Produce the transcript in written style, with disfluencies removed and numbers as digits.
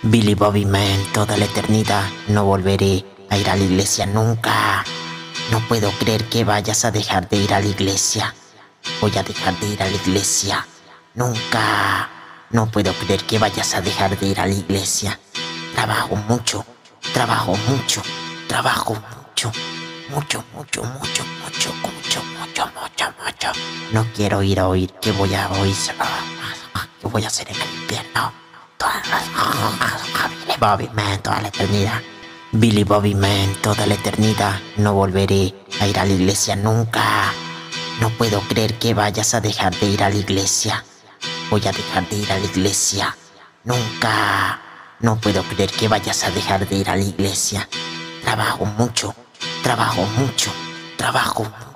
Billy Bobby Man, toda la eternidad no volveré a ir a la iglesia nunca. No puedo creer que vayas a dejar de ir a la iglesia. Voy a dejar de ir a la iglesia nunca. No puedo creer que vayas a dejar de ir a la iglesia. Trabajo mucho, trabajo mucho, trabajo mucho, mucho, mucho, mucho, mucho, mucho, mucho, mucho, mucho. No quiero ir a oír que voy a oír, que voy a hacer en el infierno. Billy Bobby Man, toda la eternidad. Billy Bobby Man, toda la eternidad. No volveré a ir a la iglesia nunca. No puedo creer que vayas a dejar de ir a la iglesia. Voy a dejar de ir a la iglesia nunca. No puedo creer que vayas a dejar de ir a la iglesia. Trabajo mucho, trabajo mucho, trabajo mucho.